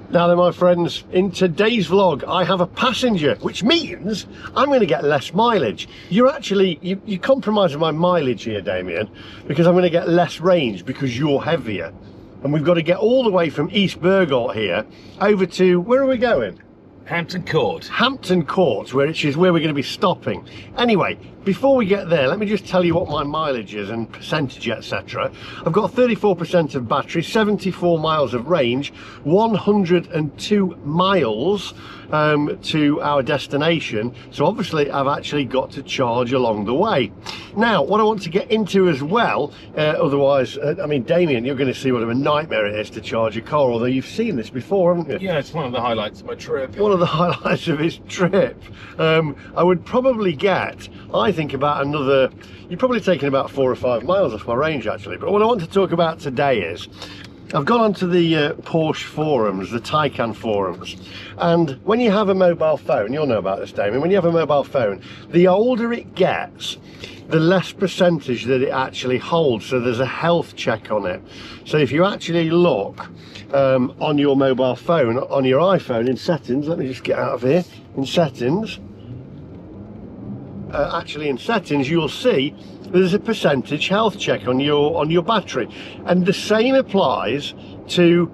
Now then, my friends, in today's vlog I have a passenger, which means I'm going to get less mileage. You're compromising my mileage here, Damien, because I'm going to get less range because you're heavier. And we've got to get all the way from East Burgort here over to, where are we going? Hampton Court. Hampton Court, which is where we're going to be stopping. Anyway, before we get there, let me just tell you what my mileage is and percentage, etc. I've got 34% of battery, 74 miles of range, 102 miles to our destination. So obviously I've actually got to charge along the way. Now, what I want to get into as well, otherwise, I mean, Damien, you're going to see what of a nightmare it is to charge a car, although you've seen this before, haven't you? Yeah, it's one of the highlights of my trip. One of the highlights of his trip. I would probably get, I think, about another, you're probably taking about 4 or 5 miles off my range actually. But what I want to talk about today is, I've gone onto the Porsche forums, the Taycan forums, and when you have a mobile phone, you'll know about this, Damien, when you have a mobile phone, the older it gets, the less percentage that it actually holds. So there's a health check on it. So if you actually look on your mobile phone, on your iPhone, in settings, let me just get out of here, in settings, actually in settings, you'll see there's a percentage health check on your battery, and the same applies to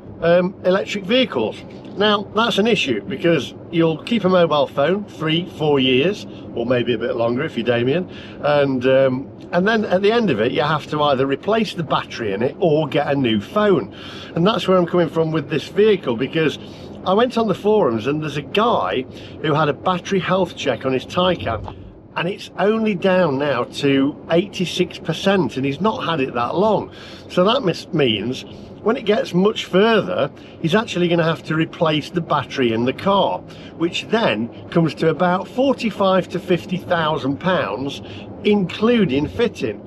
electric vehicles. Now that's an issue because you'll keep a mobile phone 3-4 years, or maybe a bit longer if you're Damien, and then at the end of it you have to either replace the battery in it or get a new phone. And that's where I'm coming from with this vehicle, because I went on the forums and there's a guy who had a battery health check on his Taycan, and it's only down now to 86%, and he's not had it that long. So that means when it gets much further, he's actually going to have to replace the battery in the car, which then comes to about 45 to 50,000 pounds, including fitting,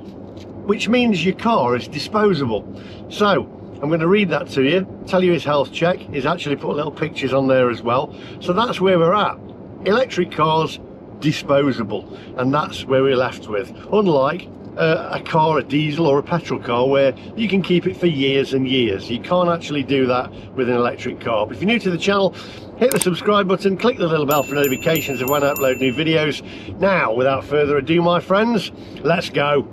which means your car is disposable. So I'm going to read that to you, tell you his health check. He's actually put little pictures on there as well. So that's where we're at. Electric cars, disposable, and that's where we're left with, unlike a car, a diesel or a petrol car, where you can keep it for years and years. You can't actually do that with an electric car. But if you're new to the channel, hit the subscribe button, click the little bell for notifications of when I upload new videos. Now, without further ado, my friends, let's go.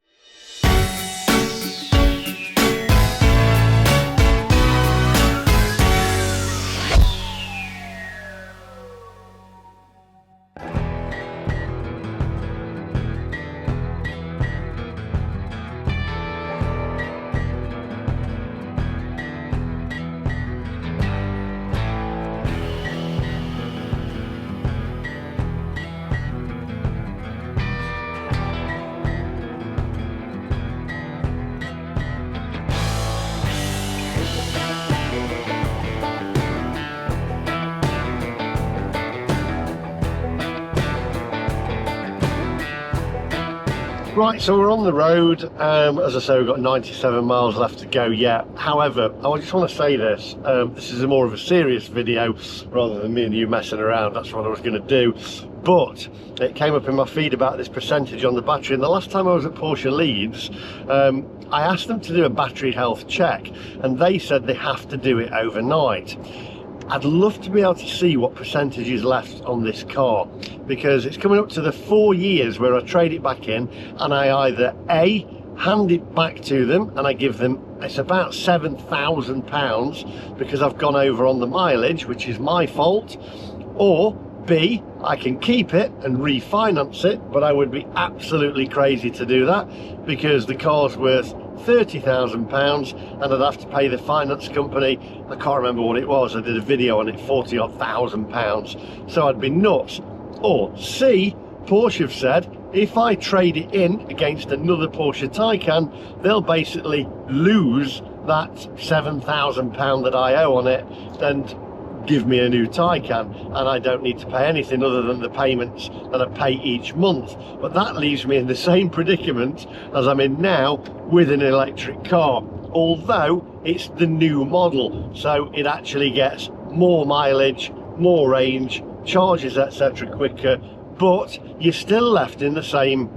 Right, so we're on the road. As I say, we've got 97 miles left to go yet. However, I just want to say this. This is more of a serious video rather than me and you messing around. That's what I was going to do. But it came up in my feed about this percentage on the battery. And the last time I was at Porsche Leeds, I asked them to do a battery health check, and they said they have to do it overnight. I'd love to be able to see what percentage is left on this car, because it's coming up to the 4 years where I trade it back in, and I either A, hand it back to them and I give them, it's about £7,000 because I've gone over on the mileage, which is my fault, or B, I can keep it and refinance it, but I would be absolutely crazy to do that because the car's worth £30,000 and I'd have to pay the finance company, I can't remember what it was, I did a video on it, 40 odd thousand pounds, so I'd be nuts. Or C, Porsche have said if I trade it in against another Porsche Taycan, they'll basically lose that £7,000 that I owe on it and give me a new Taycan, and I don't need to pay anything other than the payments that I pay each month. But that leaves me in the same predicament as I'm in now with an electric car, although it's the new model, so it actually gets more mileage, more range, charges etc quicker, but you're still left in the same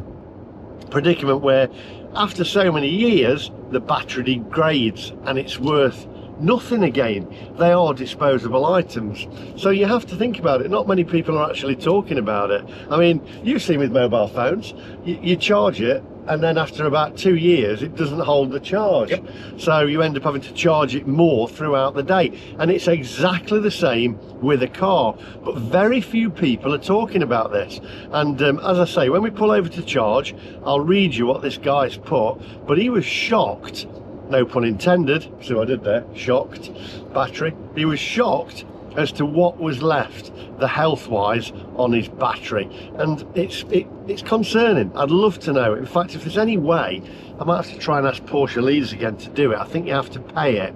predicament where after so many years the battery degrades and it's worth nothing again. They are disposable items. So you have to think about it. Not many people are actually talking about it. I mean, you've seen with mobile phones, you charge it, and then after about 2 years it doesn't hold the charge. Yep. So you end up having to charge it more throughout the day, and it's exactly the same with a car. But very few people are talking about this, and as I say, when we pull over to charge, I'll read you what this guy's put. But he was shocked, no pun intended, see what I did there, shocked, battery. He was shocked as to what was left, the health wise, on his battery, and it's concerning. I'd love to know. In fact, if there's any way, I might have to try and ask Porsche leaders again to do it. I think you have to pay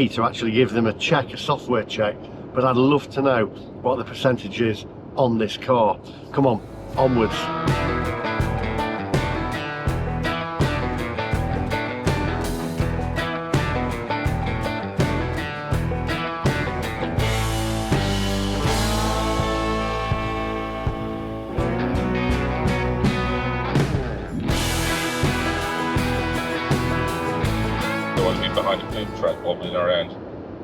to actually give them a check, a software check, but I'd love to know what the percentage is on this car. Come on, onwards. Behind a food truck wobbling around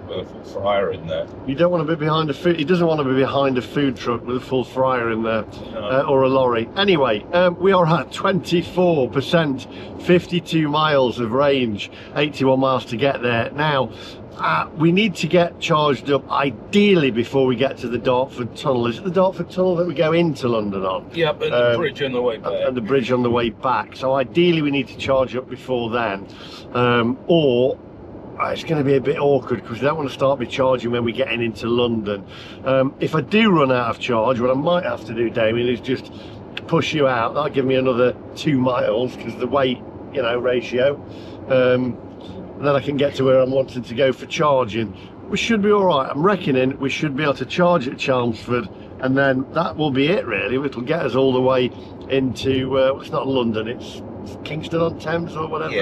with a full fryer in there. You don't want to be behind a food. He doesn't want to be behind a food truck with a full fryer in there, No. or a lorry. Anyway, we are at 24%, 52 miles of range, 81 miles to get there. Now, we need to get charged up ideally before we get to the Dartford Tunnel. Is it the Dartford Tunnel that we go into London on? Yep, and the bridge on the way back. And the bridge on the way back. So ideally we need to charge up before then, or it's going to be a bit awkward because we don't want to start charging when we're getting into London. If I do run out of charge, what I might have to do, Damien, is just push you out. That'll give me another 2 miles because the weight, ratio. And then I can get to where I'm wanting to go for charging. We should be all right. I'm reckoning we should be able to charge at Chelmsford, and then that will be it really. It'll get us all the way into, well, it's not London, it's Kingston on Thames or whatever,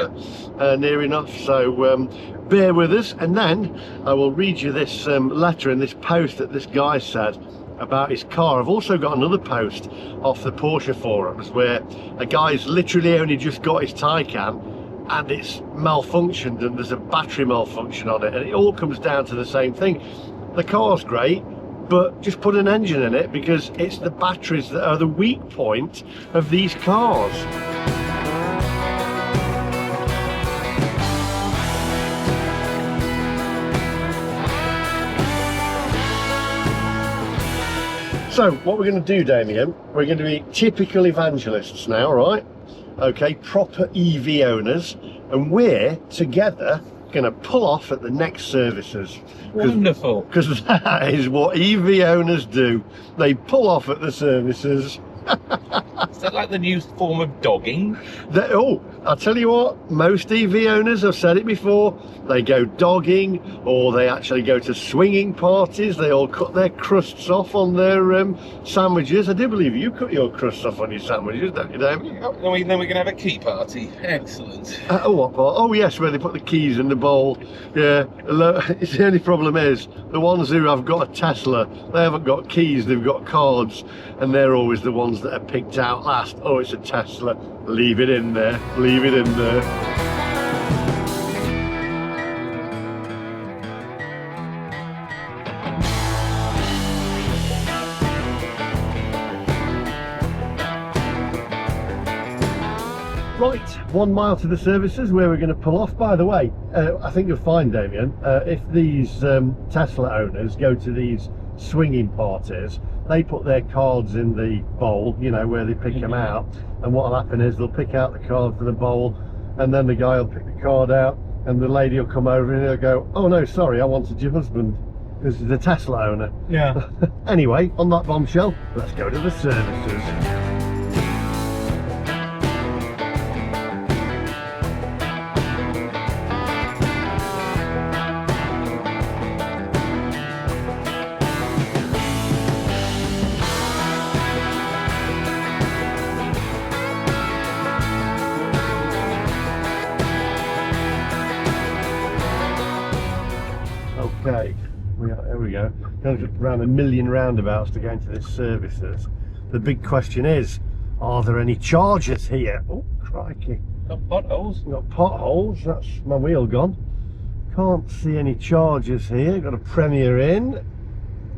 yeah. Near enough. So bear with us, and then I will read you this letter and this post that this guy said about his car. I've also got another post off the Porsche forums where a guy's literally only just got his Taycan and it's malfunctioned, and there's a battery malfunction on it, and it all comes down to the same thing. The car's great, but just put an engine in it, because it's the batteries that are the weak point of these cars. So what we're going to do, Damien, we're going to be typical evangelists now, right? Okay, proper EV owners, and we're together going to pull off at the next services. Wonderful. Because that is what EV owners do. They pull off at the services. Is that like the new form of dogging? Oh, I'll tell you what, most EV owners, I've said it before, they go dogging, or they actually go to swinging parties. They all cut their crusts off on their sandwiches. I do believe you cut your crusts off on your sandwiches, don't you, Damien? Oh, then we can have a key party. Excellent. Oh, what part? Oh yes, where they put the keys in the bowl. Yeah, it's the only problem is, the ones who have got a Tesla, they haven't got keys, they've got cards, and they're always the ones that are picked out last. Oh, it's a Tesla, leave it in there, leave it in there. Right, 1 mile to the services where we're going to pull off. By the way, I think you'll find, Damien, if these Tesla owners go to these swinging parties, they put their cards in the bowl, you know, where they pick them out, and what'll happen is they'll pick out the card for the bowl, and then the guy will pick the card out, and the lady will come over and he'll go, oh no, sorry, I wanted your husband, because he's the Tesla owner. Yeah. Anyway, on that bombshell, let's go to the services. Okay, there we go. Going around 1 million roundabouts to go into this services. The big question is, are there any chargers here? Oh, crikey. Got potholes. Got potholes, that's my wheel gone. Can't see any chargers here. Got a Premier in.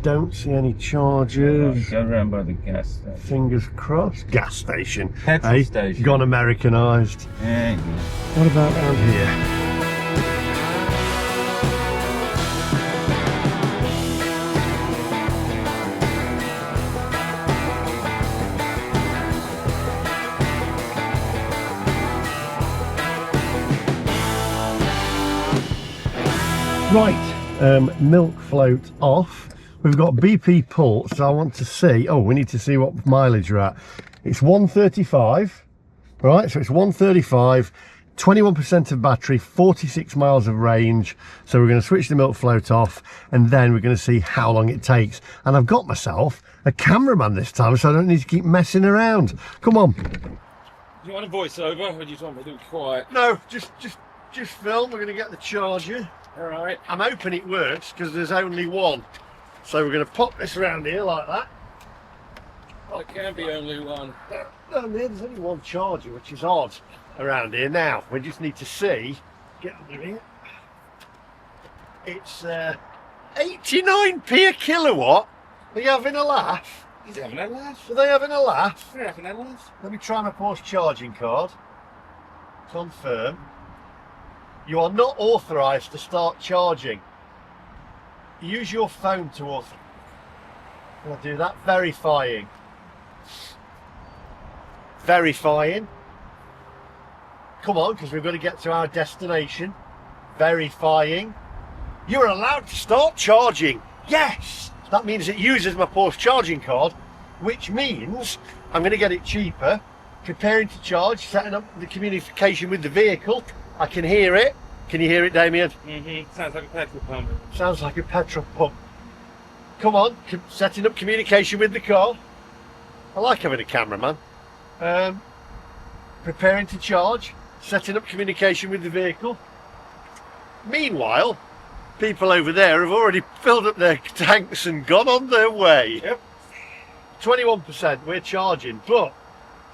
Don't see any chargers. Go around by the gas station. Fingers crossed. Gas station. Petrol station. Gone Americanised. Yeah. What about around here? Right, milk float off. We've got BP pulse, so I want to see, oh, we need to see what mileage we're at. It's 135, right, so it's 135, 21% of battery, 46 miles of range. So we're going to switch the milk float off, and then we're going to see how long it takes. And I've got myself a cameraman this time, so I don't need to keep messing around. Come on. Do you want a voiceover, or do you want me to do it quiet? No, just film. We're going to get the charger. All right. I'm hoping it works because there's only one. So we're going to pop this around here like that. Well, it can be only one. No, there's only one charger, which is odd around here. Now, we just need to see, get under here. It's 89p a kilowatt. Are you having a laugh? He's having a laugh. Are they having a laugh? We're having a laugh. Let me try my Porsche charging card. Confirm. You are not authorised to start charging. Use your phone to authorize. I'll do that. Verifying. Verifying. Come on, because we've got to get to our destination. Verifying. You're allowed to start charging. Yes! That means it uses my Porsche charging card, which means I'm going to get it cheaper. Preparing to charge, setting up the communication with the vehicle. I can hear it. Can you hear it, Damien? Mm-hmm. Sounds like a petrol pump. Sounds like a petrol pump. Come on, setting up communication with the car. I like having a cameraman. Preparing to charge, setting up communication with the vehicle. Meanwhile, people over there have already filled up their tanks and gone on their way. Yep. 21% we're charging, but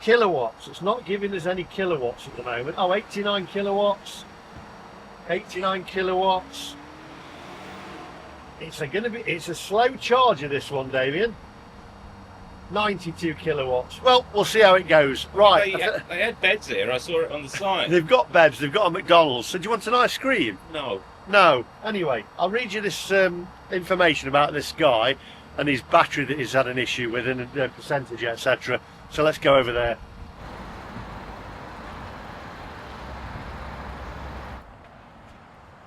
kilowatts, it's not giving us any kilowatts at the moment. Oh, 89 kilowatts. 89 kilowatts. It's a slow charger, this one, Damien. 92 kilowatts. Well, we'll see how it goes. Right. They had beds here. I saw it on the sign. They've got beds. They've got a McDonald's. So do you want an ice cream? No. No. Anyway, I'll read you this information about this guy and his battery that he's had an issue with, and the percentage, etc. So let's go over there.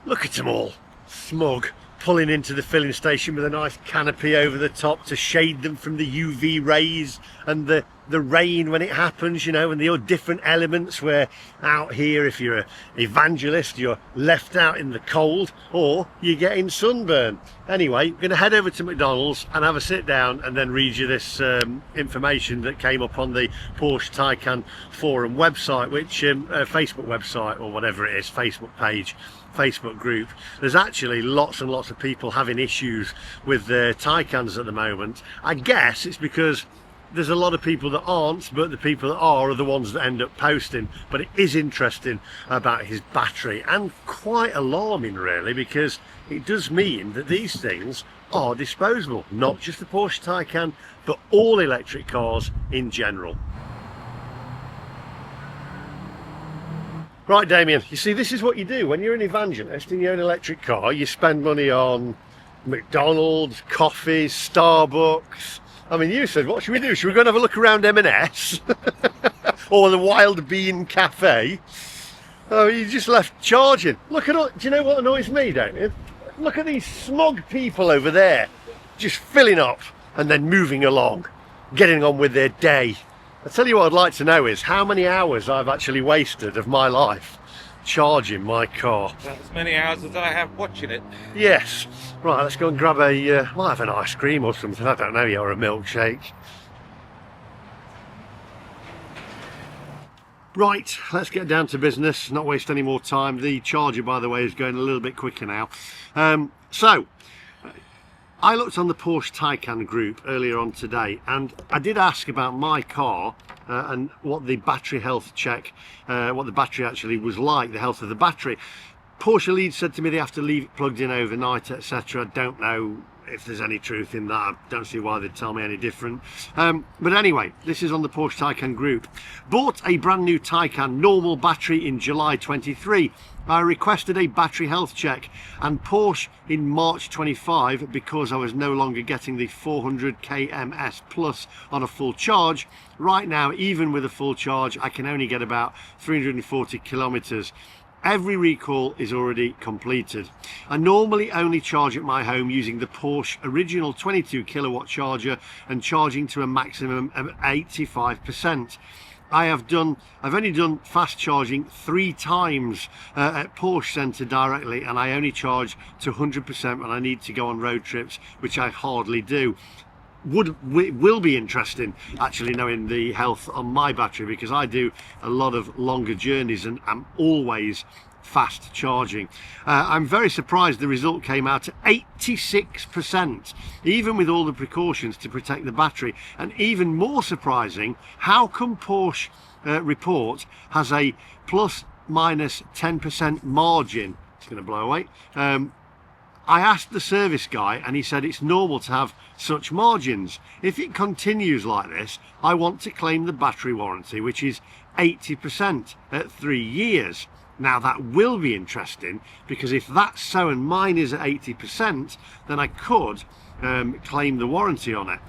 Look at them all, smug, pulling into the filling station with a nice canopy over the top to shade them from the UV rays and the rain when it happens, you know, and the different elements where out here, if you're an evangelist, you're left out in the cold or you're getting sunburn. Anyway, I'm going to head over to McDonald's and have a sit down and then read you this information that came up on the Porsche Taycan forum website, which Facebook website or whatever it is, Facebook page, Facebook group. There's actually lots and lots of people having issues with their Taycans at the moment. I guess it's because there's a lot of people that aren't, but the people that are the ones that end up posting. But it is interesting about his battery, and quite alarming really, because it does mean that these things are disposable, not just the Porsche Taycan, but all electric cars in general. Right, Damien, you see, this is what you do when you're an evangelist and you own an electric car. You spend money on McDonald's, coffees, Starbucks. I mean, you said, what should we do? Should we go and have a look around M&S? Or the Wild Bean Cafe? Oh, you just left charging. Look at all, do you know what annoys me, Damien? Look at these smug people over there, just filling up and then moving along, getting on with their day. I tell you what I'd like to know is how many hours I've actually wasted of my life charging my car. As many hours as I have watching it. Yes. Right, let's go and grab a, we'll have an ice cream or something, I don't know, or a milkshake. Right, let's get down to business, not waste any more time. The charger, by the way, is going a little bit quicker now. I looked on the Porsche Taycan group earlier on today, and I did ask about my car and what the battery health check, what the battery actually was like, the health of the battery. Porsche lead said to me they have to leave it plugged in overnight, etc. Don't know if there's any truth in that. I don't see why they'd tell me any different. But anyway, this is on the Porsche Taycan group. Bought a brand new Taycan normal battery in July 23. I requested a battery health check, and Porsche in March 25, because I was no longer getting the 400 kms plus on a full charge. Right now, even with a full charge, I can only get about 340 kilometers. Every recall is already completed. I normally only charge at my home using the Porsche original 22 kilowatt charger and charging to a maximum of 85%. I've only done fast charging 3 times at Porsche Centre directly, and I only charge to 100% when I need to go on road trips, which I hardly do. Will be interesting actually knowing the health on my battery, because I do a lot of longer journeys and I'm always fast charging. I'm very surprised the result came out at 86%, even with all the precautions to protect the battery. And even more surprising, how come Porsche report has a plus minus 10% margin? It's going to blow away. I asked the service guy and he said it's normal to have such margins. If it continues like this, I want to claim the battery warranty, which is 80% at 3 years. Now that will be interesting, because if that's so and mine is at 80%, then I could claim the warranty on it.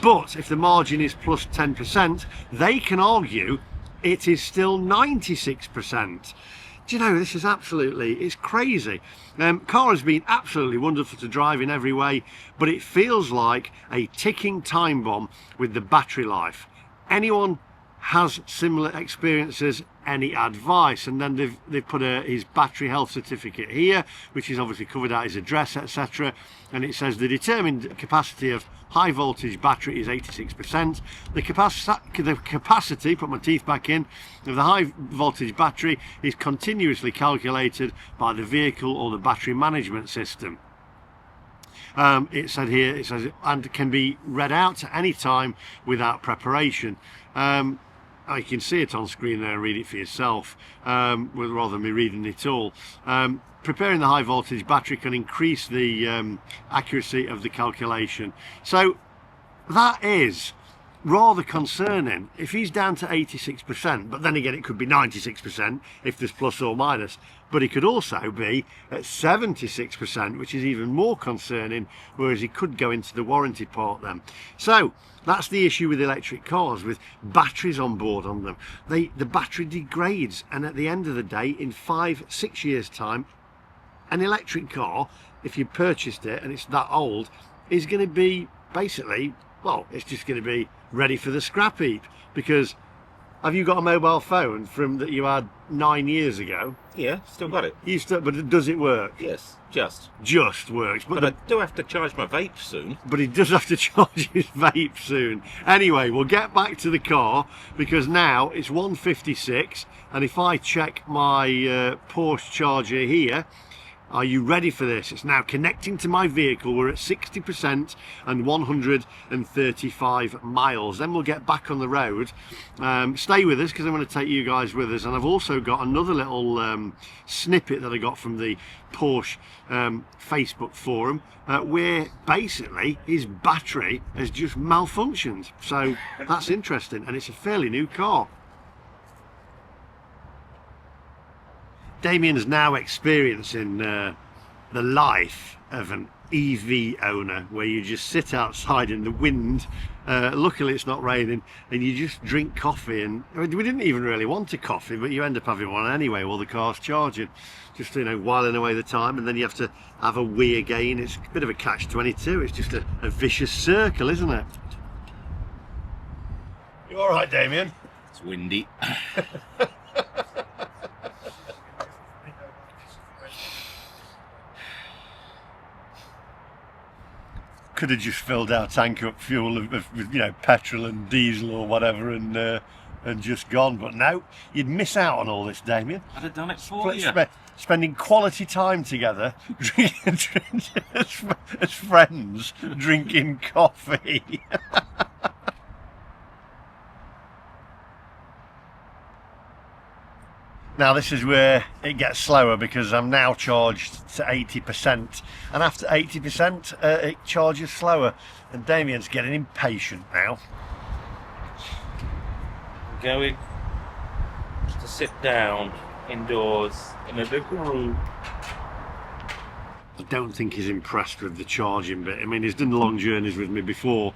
But if the margin is plus 10%, they can argue it is still 96%. Do you know, this is absolutely, it's crazy. Car has been absolutely wonderful to drive in every way, but it feels like a ticking time bomb with the battery life. Anyone has similar experiences, any advice? And then they've put his battery health certificate here, which is obviously covered out his address, etc. And it says the determined capacity of high voltage battery is 86%. The capacity, put my teeth back in, of the high voltage battery is continuously calculated by the vehicle or the battery management system. It said here, it says, and can be read out at any time without preparation. You can see it on screen there and read it for yourself, rather than me reading it all. Preparing the high voltage battery can increase the accuracy of the calculation. So that is rather concerning. If he's down to 86%, but then again it could be 96% if there's plus or minus, but he could also be at 76%, which is even more concerning, whereas he could go into the warranty part then. So that's the issue with electric cars, with batteries on board on them. The battery degrades, and at the end of the day, in 5-6 years time, an electric car, if you purchased it and it's that old, is going to be basically, well, it's just going to be ready for the scrap heap. Because have you got a mobile phone from that you had 9 years ago? Yeah, still got it. But does it work? Yes, just works. But I do have to charge my vape soon. But he does have to charge his vape soon. Anyway, we'll get back to the car, because now it's 1:56, and if I check my Porsche charger here, are you ready for this? It's now connecting to my vehicle. We're at 60% and 135 miles. Then we'll get back on the road. Stay with us, because I want to take you guys with us. And I've also got another little snippet that I got from the Porsche Facebook forum, where basically his battery has just malfunctioned. So that's interesting, and it's a fairly new car. Damien's now experiencing the life of an EV owner, where you just sit outside in the wind. Luckily it's not raining, and you just drink coffee. And we didn't even really want a coffee, but you end up having one anyway while the car's charging, just, you know, whiling away the time. And then you have to have a wee again. It's a bit of a catch-22. It's just a vicious circle, isn't it? You all right, Damien? It's windy. Could have just filled our tank up full of you know, petrol and diesel or whatever, and just gone. But no, you'd miss out on all this, Damien. I'd have done it for you. Spending quality time together, drinking as friends, drinking coffee. Now this is where it gets slower because I'm now charged to 80%, and after 80% it charges slower, and Damien's getting impatient now. I'm going to sit down indoors in a little room. I don't think he's impressed with the charging bit. I mean, he's done long journeys with me before,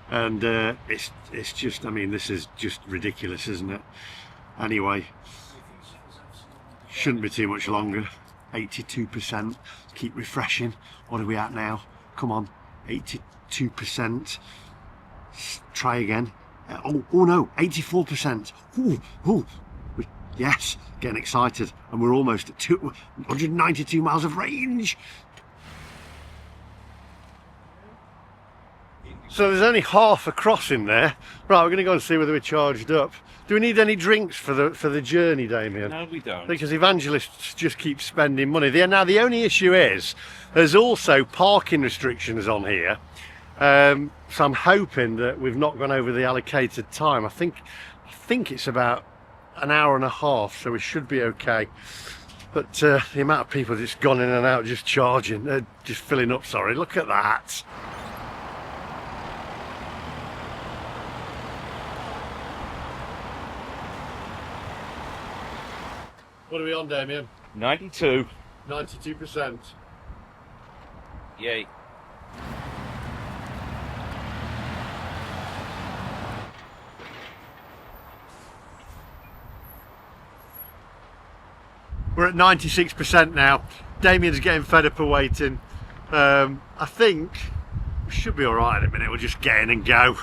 and it's just, I mean, this is just ridiculous, isn't it? Anyway, shouldn't be too much longer. 82%. Keep refreshing. What are we at now? Come on, 82%. Try again. Oh no, 84%. Ooh. Yes, getting excited, and we're almost at 292 miles of range. So there's only half a crossing there. Right, we're going to go and see whether we're charged up. Do we need any drinks for the journey, Damien? No, we don't. Because evangelists just keep spending money. Now the only issue is there's also parking restrictions on here. So I'm hoping that we've not gone over the allocated time. I think it's about an hour and a half, so we should be okay. But the amount of people just gone in and out just charging, just filling up, sorry, look at that. What are we on, Damien? 92. 92%. Yay. We're at 96% now. Damien's getting fed up of waiting. I think we should be all right in a minute. We'll just get in and go.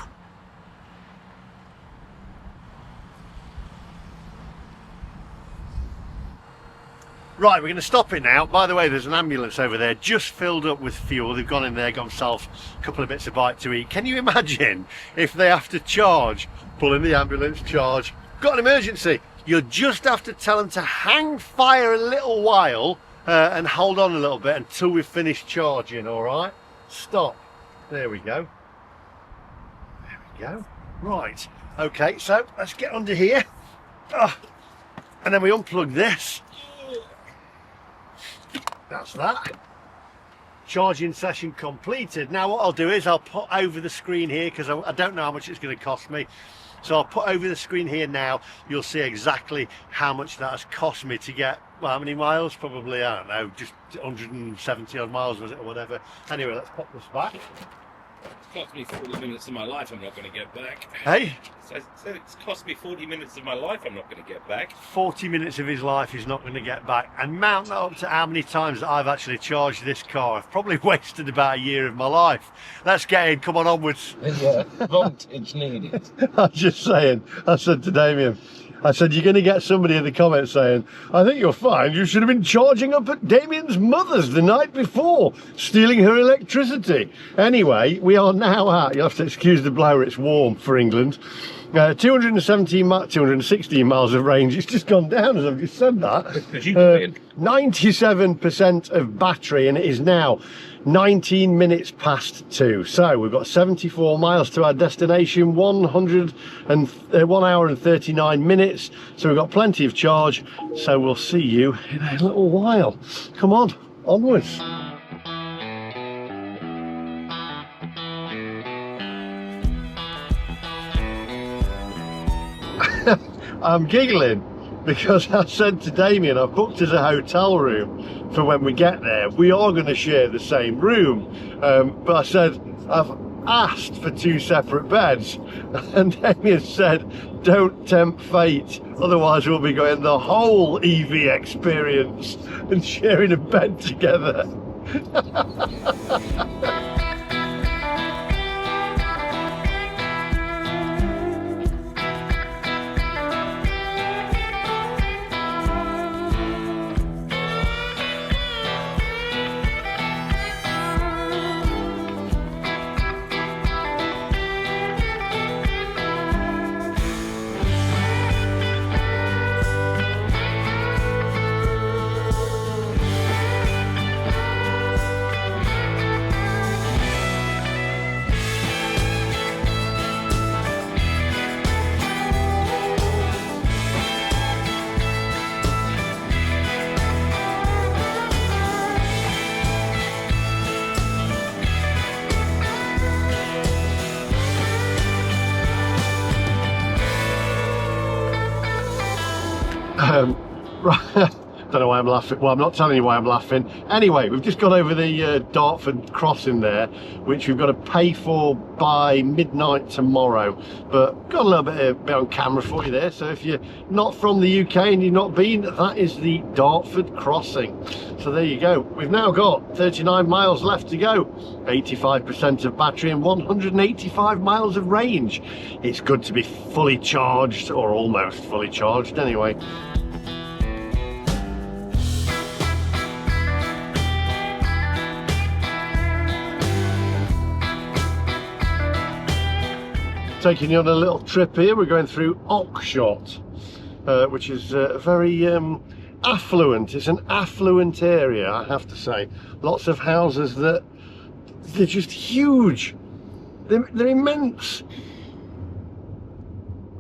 Right, we're going to stop it now. By the way, there's an ambulance over there just filled up with fuel. They've gone in there, got themselves a couple of bits of bite to eat. Can you imagine if they have to charge, pull in the ambulance, charge, got an emergency? You'll just have to tell them to hang fire a little while and hold on a little bit until we've finished charging, all right? Stop. There we go. There we go. Right. Okay, so let's get under here. And then we unplug this. That's that. Charging session completed. Now what I'll do is I'll put over the screen here, because I don't know how much it's going to cost me. So I'll put over the screen here now. You'll see exactly how much that has cost me to get, well, how many miles? Probably, I don't know, just 170 odd miles was it, or whatever. Anyway, let's pop this back. It's cost me 40 minutes of my life I'm not going to get back. Hey? So it's cost me 40 minutes of my life I'm not going to get back. 40 minutes of his life he's not going to get back. And mount that up to how many times that I've actually charged this car. I've probably wasted about a year of my life. Let's get in, come on onwards. Yeah, voltage needed. I'm just saying, I said to Damien, I said, you're going to get somebody in the comments saying, I think you're fine, you should have been charging up at Damien's mother's the night before, stealing her electricity. Anyway, we are now at, you have to excuse the blower, it's warm for England, 216 miles of range. It's just gone down as I've just said that. 97% of battery, and it is now 19 minutes past 2. So we've got 74 miles to our destination, 1 hour and 39 minutes. So we've got plenty of charge. So we'll see you in a little while. Come on, onwards. I'm giggling because I said to Damien, I've booked us a hotel room for when we get there. We are going to share the same room, but I said I've asked for 2 separate beds, and Damien said don't tempt fate, otherwise we'll be going the whole EV experience and sharing a bed together. Right. Don't know why I'm laughing. Well, I'm not telling you why I'm laughing. Anyway, we've just got over the Dartford crossing there, which we've got to pay for by midnight tomorrow. But got a little bit on camera for you there. So if you're not from the UK and you've not been, that is the Dartford crossing. So there you go. We've now got 39 miles left to go, 85% of battery and 185 miles of range. It's good to be fully charged, or almost fully charged anyway. Taking you on a little trip here. We're going through Oxshott, which is very affluent. It's an affluent area, I have to say. Lots of houses that they're just huge. They're immense.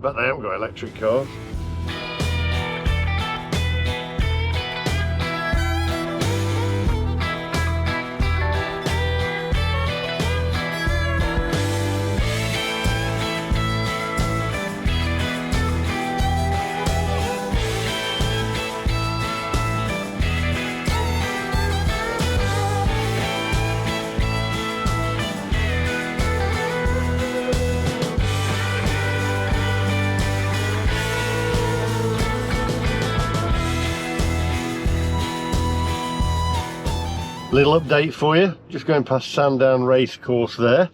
But they haven't got electric cars. Little update for you, just going past Sandown Racecourse there.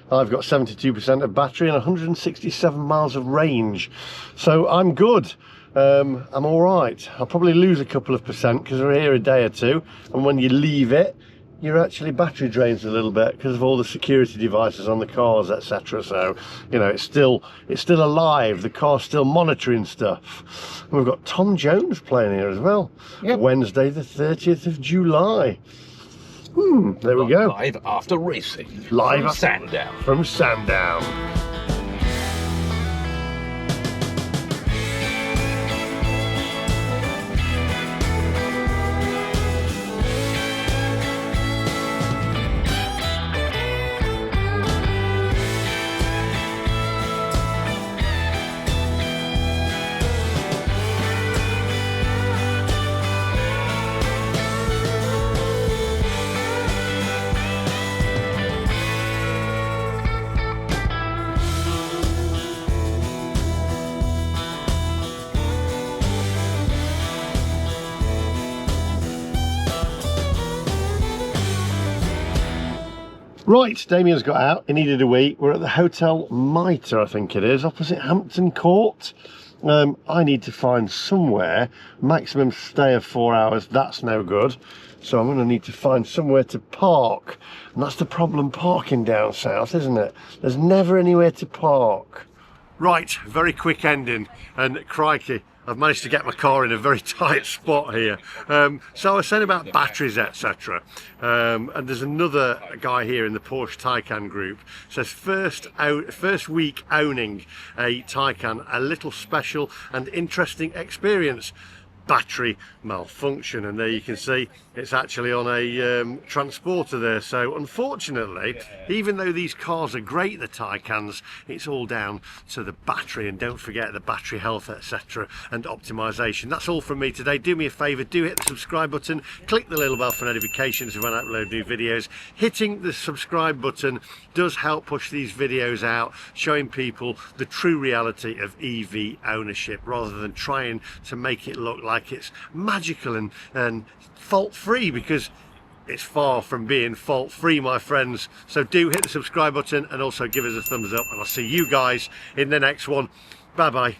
I've got 72% of battery and 167 miles of range, so I'm good. I'm all right. I'll probably lose a couple of percent because we're here a day or two, and when you leave it, your actually battery drains a little bit because of all the security devices on the cars, etc. So, you know, it's still alive. The car's still monitoring stuff. And we've got Tom Jones playing here as well. Yep. Wednesday the 30th of July. There we go. Live after racing. Live from Sandown. From Sandown. Right, Damien's got out, he needed a wee. We're at the Hotel Mitre, I think it is, opposite Hampton Court. I need to find somewhere, maximum stay of 4 hours, that's no good. So I'm going to need to find somewhere to park. And that's the problem parking down south, isn't it? There's never anywhere to park. Right, very quick ending, and crikey, I've managed to get my car in a very tight spot here. So I was saying about batteries, etc. And there's another guy here in the Porsche Taycan group. Says first week owning a Taycan, a little special and interesting experience. Battery malfunction, and there you can see it's actually on a transporter there. So unfortunately, even though these cars are great, the Taycans, it's all down to the battery, and don't forget the battery health, etc. and optimization. That's all from me today. Do me a favor, do hit the subscribe button, click the little bell for notifications when I upload new videos. Hitting the subscribe button does help push these videos out, showing people the true reality of EV ownership, rather than trying to make it look like it's magical and fault-free, because it's far from being fault-free, my friends. So do hit the subscribe button and also give us a thumbs up, and I'll see you guys in the next one. Bye bye.